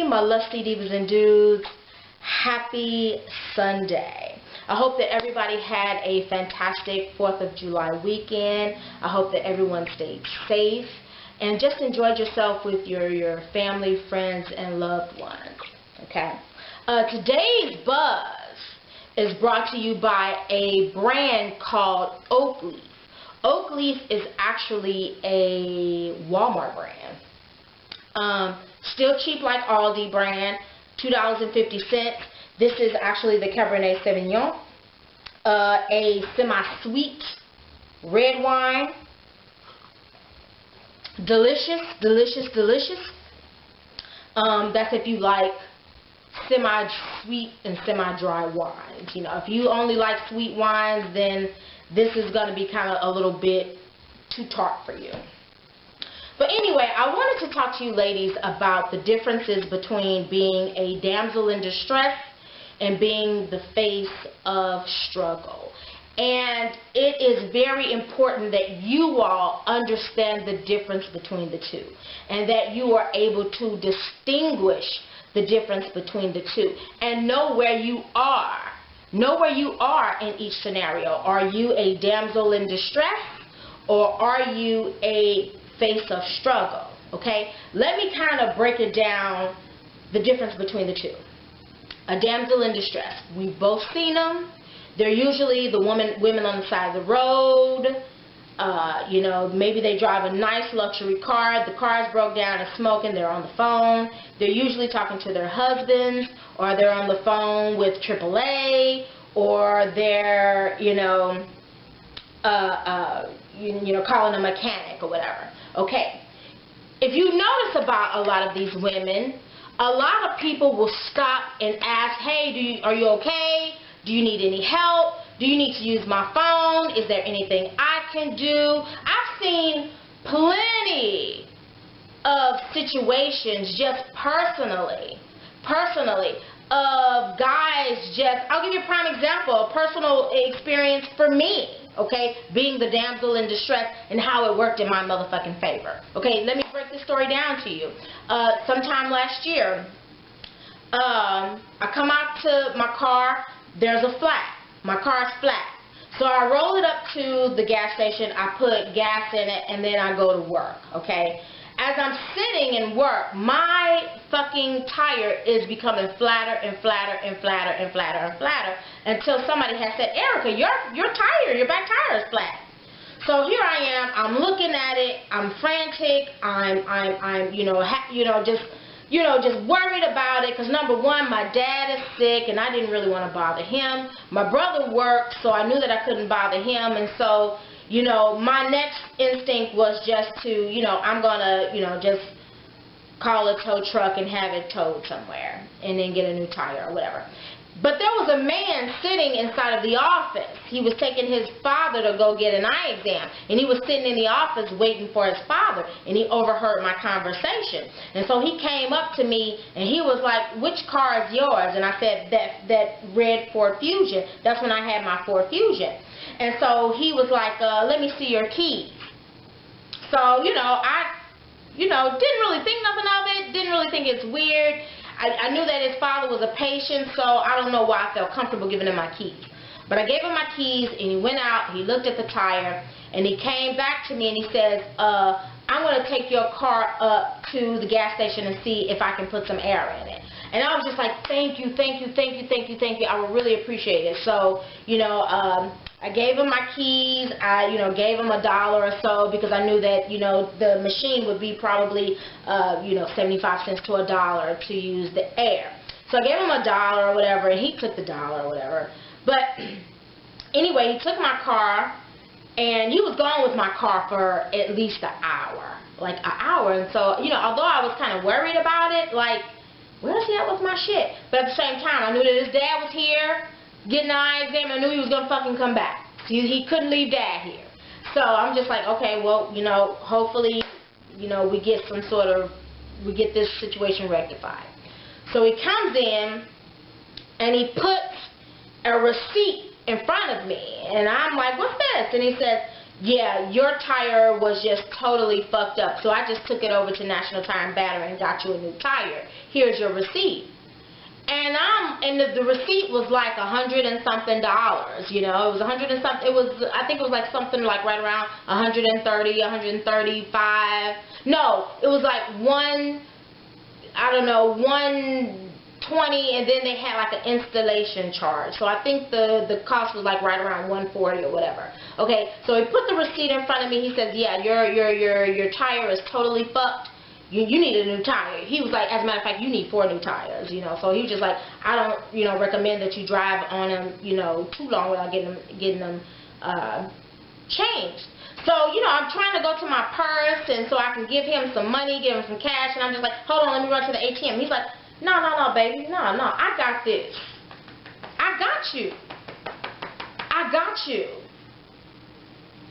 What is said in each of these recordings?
my lusty divas and dudes. Happy Sunday. I hope that everybody had a fantastic 4th of July weekend. I hope that everyone stayed safe and just enjoyed yourself with your family, friends, and loved ones. Okay. Today's buzz is brought to you by a brand called Oak Leaf. Oak Leaf is actually a Walmart brand. Still cheap like Aldi brand, $2.50. This is actually the Cabernet Sauvignon, a semi-sweet red wine. Delicious, delicious, delicious. That's if you like semi-sweet and semi-dry wines. You know, if you only like sweet wines, then this is going to be kind of a little bit too tart for you. But anyway, I wanted to talk to you ladies about the differences between being a damsel in distress and being the face of struggle. And it is very important that you all understand the difference between the two, and that you are able to distinguish the difference between the two and know where you are. Know where you are in each scenario. Are you a damsel in distress, or are you a face of struggle? Okay, let me kind of break it down, the difference between the two. A damsel in distress, we've both seen them. They're usually the women on the side of the road. You know, maybe they drive a nice luxury car. The car's broke down and smoking. They're on the phone. They're usually talking to their husbands, or they're on the phone with AAA, or they're, you know, calling a mechanic or whatever. Okay. If you notice about a lot of these women, a lot of people will stop and ask, hey, are you okay? Do you need any help? Do you need to use my phone? Is there anything I can do? I've seen plenty of situations just personally of guys just, I'll give you a prime example, a personal experience for me, okay, being the damsel in distress and how it worked in my motherfucking favor. Okay, let me break this story down to you. Sometime last year, I come out to my car, there's a flat. My car's flat. So I roll it up to the gas station, I put gas in it, and then I go to work, okay? As I'm sitting in work, my fucking tire is becoming flatter and flatter and flatter and flatter and flatter until somebody has said, Erica, your back tire is flat. So here I am, I'm looking at it, I'm frantic, I'm just worried about it, because number one, my dad is sick and I didn't really want to bother him. My brother worked, so I knew that I couldn't bother him, and so, you know, my next instinct was just to, you know, I'm gonna, you know, just call a tow truck and have it towed somewhere and then get a new tire or whatever. But there was a man sitting inside of the office. He was taking his father to go get an eye exam, and he was sitting in the office waiting for his father, and he overheard my conversation. And so he came up to me, and he was like, which car is yours? And I said, that red Ford Fusion. That's when I had my Ford Fusion. And so he was like, let me see your keys. So, you know, I didn't really think nothing of it, didn't really think it's weird. I knew that his father was a patient, so I don't know why I felt comfortable giving him my keys. But I gave him my keys, and he went out, he looked at the tire, and he came back to me and he says, I'm going to take your car up to the gas station and see if I can put some air in it. And I was just like, thank you, thank you, thank you, thank you, thank you. I would really appreciate it. So, you know, I gave him my keys. I, you know, gave him $1 or so, because I knew that, you know, the machine would be probably, 75 cents to $1 to use the air. So I gave him $1 or whatever, and he took the $1 or whatever. But anyway, he took my car, and he was gone with my car for at least an hour, like an hour. And so, you know, although I was kind of worried about it, like, where's he at with my shit? But at the same time, I knew that his dad was here getting an eye exam. I knew he was going to fucking come back. He couldn't leave dad here. So I'm just like, okay, well, you know, hopefully, you know, we get this situation rectified. So he comes in and he puts a receipt in front of me, and I'm like, what's this? And he says, yeah, your tire was just totally fucked up. So I just took it over to National Tire and Battery and got you a new tire. Here's your receipt. And the receipt was like $100 and something. You know, it was $100 and something. It was, I think it was like something like right around 130, 135. No, it was like I don't know, 120, and then they had like an installation charge. So I think the cost was like right around 140 or whatever. Okay, so he put the receipt in front of me. He says, yeah, your tire is totally fucked. You need a new tire. He was like, as a matter of fact, you need 4 new tires, you know. So he was just like, I don't, you know, recommend that you drive on them, you know, too long without getting them changed. So, you know, I'm trying to go to my purse and so I can give him some money, give him some cash, and I'm just like, hold on, let me run to the ATM. He's like, no, baby, no, I got this. I got you. I got you.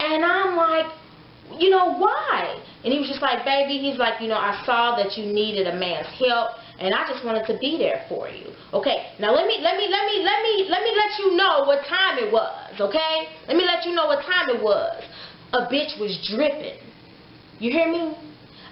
And I'm like, you know, why? And he was just like, baby, he's like, you know, I saw that you needed a man's help, and I just wanted to be there for you. Okay, now let me let you know what time it was, okay? Let me let you know what time it was. A bitch was dripping. You hear me?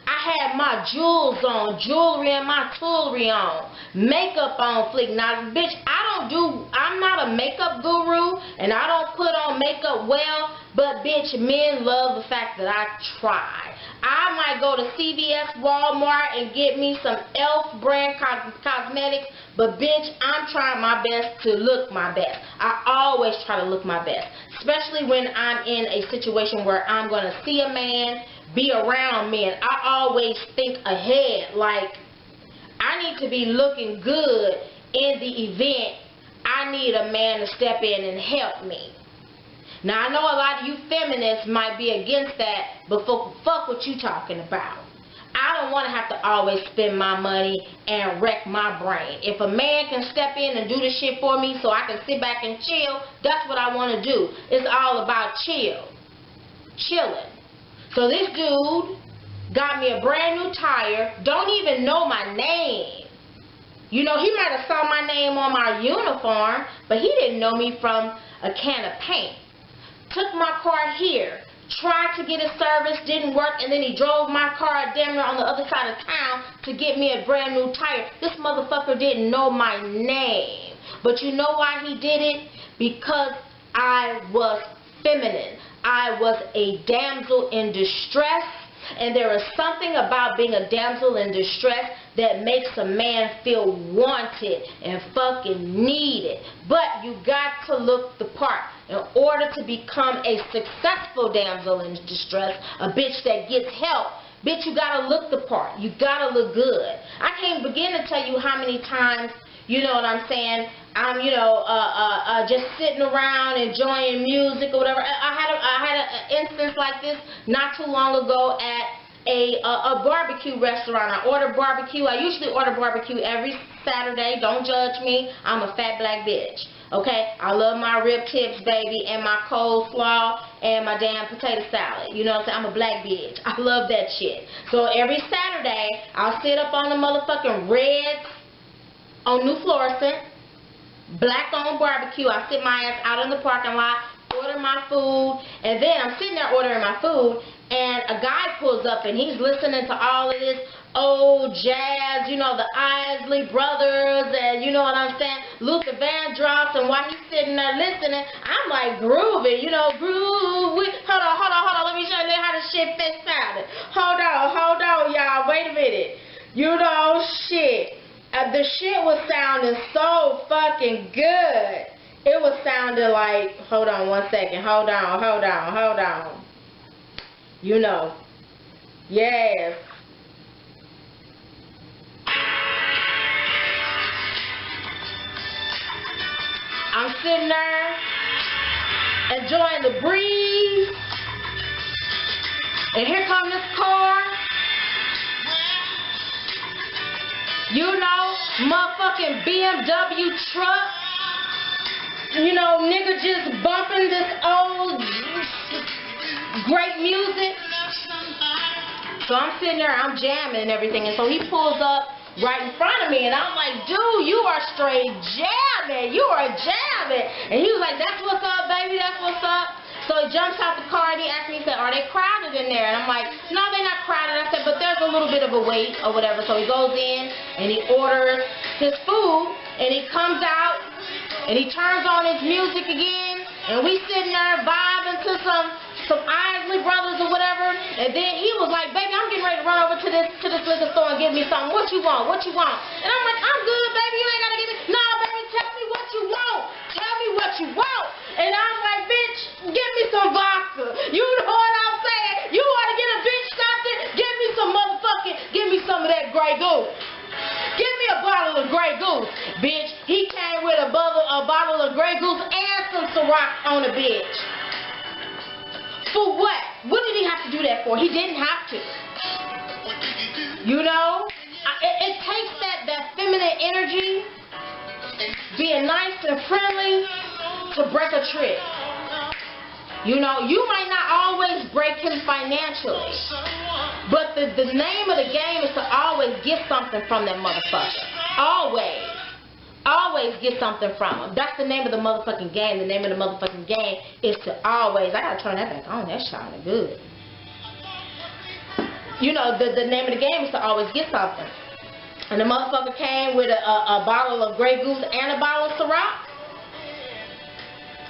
I had my jewels on, jewelry and my jewelry on, makeup on fleek. Now, bitch, I'm not a makeup guru, and I don't put on makeup well, but bitch, men love the fact that I try. I might go to CVS, Walmart, and get me some e.l.f. brand cosmetics, but bitch, I'm trying my best to look my best. I always try to look my best, especially when I'm in a situation where I'm going to see a man, be around men. I always think ahead, like I need to be looking good in the event I need a man to step in and help me. Now I know a lot of you feminists might be against that, but fuck what you talking about. I don't want to have to always spend my money and wreck my brain. If a man can step in and do the shit for me so I can sit back and chill, that's what I want to do. It's all about chilling. So this dude got me a brand new tire, don't even know my name. You know, he might have saw my name on my uniform, but he didn't know me from a can of paint. Took my car here, tried to get it serviced, didn't work, and then he drove my car damn near on the other side of town to get me a brand new tire. This motherfucker didn't know my name. But you know why he did it? Because I was feminine. I was a damsel in distress, and there is something about being a damsel in distress that makes a man feel wanted and fucking needed. But you got to look the part. In order to become a successful damsel in distress, a bitch that gets help, bitch, you gotta look the part. You gotta look good. I can't begin to tell you how many times, you know what I'm saying, I'm, you know, just sitting around enjoying music or whatever. I had an instance like this not too long ago at a barbecue restaurant. I ordered barbecue. I usually order barbecue every Saturday. Don't judge me. I'm a fat black bitch. Okay? I love my rib tips, baby, and my coleslaw and my damn potato salad. You know what I'm saying? I'm a black bitch. I love that shit. So every Saturday, I'll sit up on the motherfucking Reds on New Florissant, black on barbecue. I sit my ass out in the parking lot, order my food, and then I'm sitting there ordering my food, and a guy pulls up and he's listening to all of this old jazz, you know, the Isley Brothers, and you know what I'm saying, Luther Vandross, and while he's sitting there listening, I'm like grooving, you know, groove. Hold on, let me show you how this shit sounded. Hold on, y'all, wait a minute. You know, shit. The shit was sounding so fucking good. It was sounding like, hold on one second, hold on. You know, yes. I'm sitting there enjoying the breeze, and here comes this car. You know, motherfucking BMW truck. You know, nigga just bumping this old great music. So I'm sitting there, I'm jamming and everything, and so he pulls up right in front of me, and I'm like, dude, you are straight jamming. You are jamming. And he was like, that's what's up, baby, that's what's up. So he jumps out the car and he asks me, he said, are they crowded in there? And I'm like, no, they're not crowded. I said, but there's a little bit of a wait or whatever. So he goes in and he orders his food and he comes out and he turns on his music again and we sitting there vibing to some Isley Brothers or whatever. And then he was like, baby, I'm getting ready to run over to this liquor store and give me something. What you want? What you want? And I'm like, I'm good, baby. You ain't got to give me. No, baby, tell me what you want. Tell me what you want. And I'm like, bitch, give me some vodka. You know what I'm saying? You want to get a bitch something? Give me some of that Grey Goose. Give me a bottle of Grey Goose. Bitch, he came with a bottle of Grey Goose and some Ciroc on the bitch. For what? What did he have to do that for? He didn't have to. You know? It takes that feminine energy, being nice and friendly, to break a trick. You know, you might not always break him financially, but the name of the game is to always get something from that motherfucker. Always. Always get something from him. That's the name of the motherfucking game. The name of the motherfucking game is to always, I gotta turn that back on, that's shining good. You know, the name of the game is to always get something. And the motherfucker came with a bottle of Grey Goose and a bottle of Ciroc.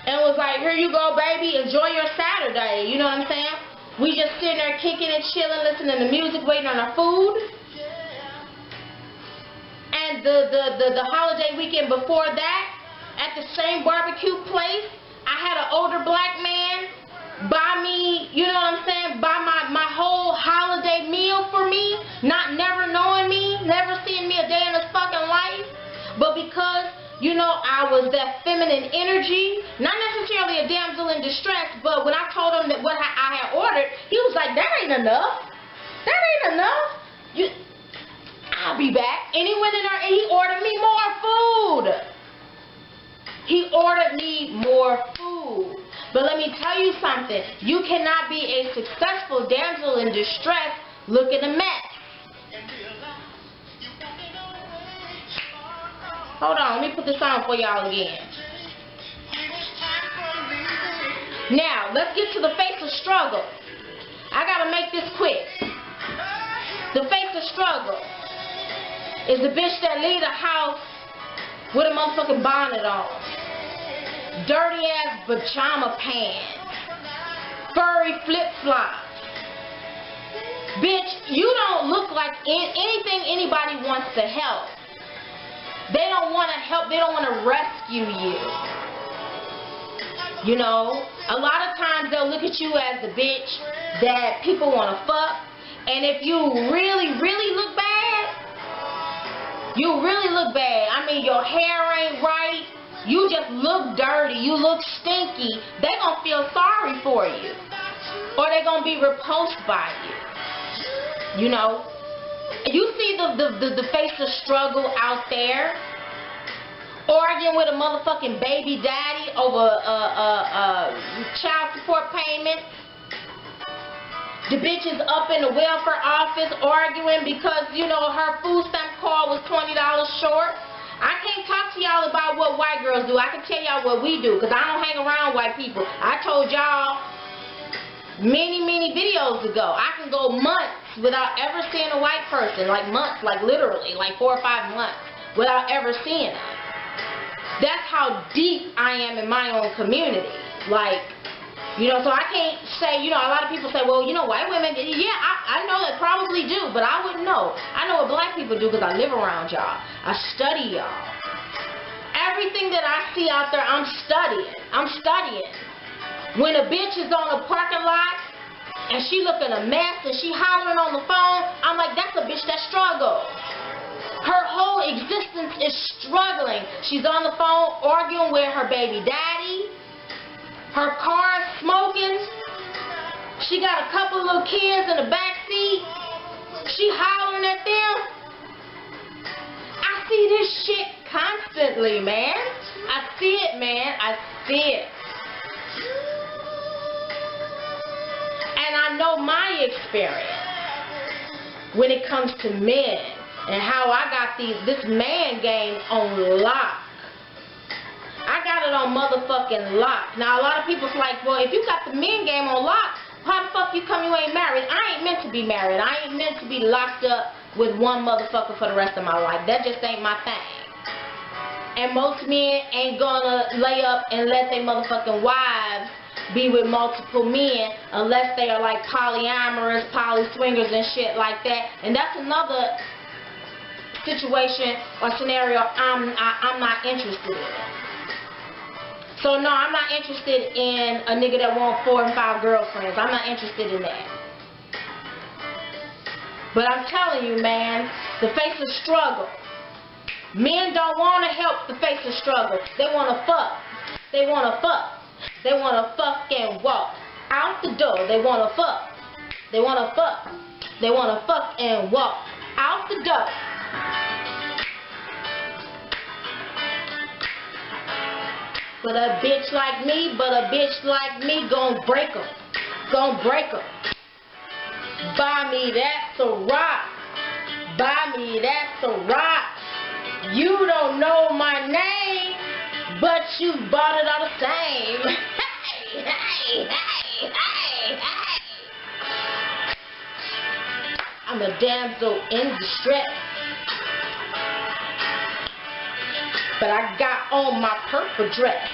And was like, here you go, baby, enjoy your Saturday. You know what I'm saying? We just sitting there kicking and chilling, listening to music, waiting on our food. And the holiday weekend before that, at the same barbecue place, I had an older black man buy me, you know what I'm saying, buy my whole holiday meal for me, never knowing me, never seeing me a day in his fucking life. But because, you know, I was that feminine energy, not necessarily a damsel in distress, but when I told him that what I had ordered, he was like, that ain't enough. That ain't enough. I'll be back. And he went in there and he ordered me more food. He ordered me more food. But let me tell you something. You cannot be a successful damsel in distress looking a mess. Hold on, let me put this on for y'all again. Now, let's get to the face of struggle. I gotta make this quick. The face of struggle is the bitch that leave the house with a motherfucking bonnet on, dirty ass pajama pants, furry flip flops. Bitch, you don't look like anything anybody wants to help. They don't want to help. They don't want to rescue you. You know, a lot of times they'll look at you as the bitch that people want to fuck. And if you really, really look bad, you really look bad. I mean, your hair ain't right. You just look dirty. You look stinky. They gonna feel sorry for you. Or they gonna be repulsed by you. You know? You see the face of struggle out there, arguing with a motherfucking baby daddy over child support payment. The bitch is up in the welfare office arguing because, you know, her food stamp card was $20 short. I can't talk to y'all about what white girls do. I can tell y'all what we do because I don't hang around white people. I told y'all many videos ago, I can go months without ever seeing a white person, like months, like literally, like 4 or 5 months without ever seeing them. That's how deep I am in my own community. Like, you know, so I can't say, you know, a lot of people say, well, you know, white women, yeah, I know they probably do, but I wouldn't know. I know what black people do because I live around y'all. I study y'all. Everything that I see out there, I'm studying. I'm studying. When a bitch is on a parking lot and she looking a mess and she hollering on the phone, I'm like, that's a bitch that struggles. Her whole existence is struggling. She's on the phone arguing with her baby daddy. Her car is smoking. She got a couple little kids in the back seat. She hollering at them. I see this shit constantly, man. I see it, man. I see it. And I know my experience when it comes to men and how I got this man game on lock. I got got it on motherfucking lock. Now, a lot of people's like, well, if you got the men game on lock, how the fuck you ain't married? I ain't meant to be married. I ain't meant to be locked up with one motherfucker for the rest of my life. That just ain't my thing. And most men ain't gonna lay up and let their motherfucking wives be with multiple men unless they are like polyamorous, polyswingers and shit like that. And that's another situation or scenario I'm not interested in. So no, I'm not interested in a nigga that wants 4 and 5 girlfriends. I'm not interested in that. But I'm telling you, man, the face of struggle. Men don't want to help the face of struggle. They want to fuck. They want to fuck. They want to fuck and walk out the door. They want to fuck. They want to fuck. They want to fuck and walk out the door. But a bitch like me gon' break 'em. Gon' break 'em. Buy me that Ciroc. Buy me that Ciroc. You don't know my name, but you bought it all the same. Hey, hey, hey, hey, hey. I'm a damsel in distress. But I got on my purple dress.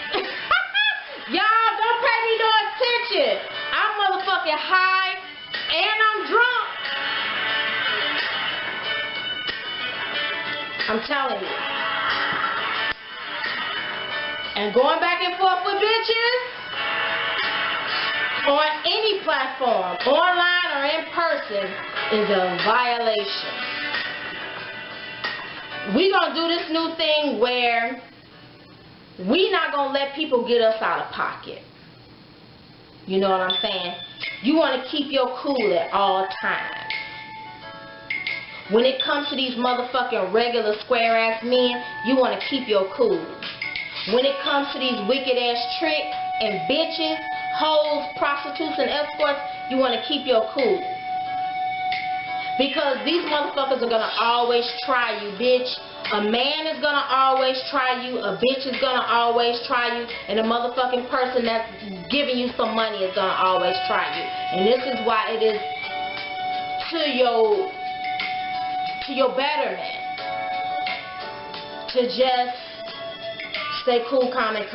Y'all, don't pay me no attention. I'm motherfucking high and I'm drunk. I'm telling you. And going back and forth with bitches on any platform, online or in person, is a violation. We gonna do this new thing where we not gonna let people get us out of pocket. You know what I'm saying? You want to keep your cool at all times. When it comes to these motherfucking regular square ass men, you want to keep your cool. When it comes to these wicked ass tricks and bitches, hoes, prostitutes and escorts, you want to keep your cool. Because these motherfuckers are going to always try you, bitch. A man is going to always try you. A bitch is going to always try you. And a motherfucking person that's giving you some money is going to always try you. And this is why it is to your betterment to just stay cool, calm, and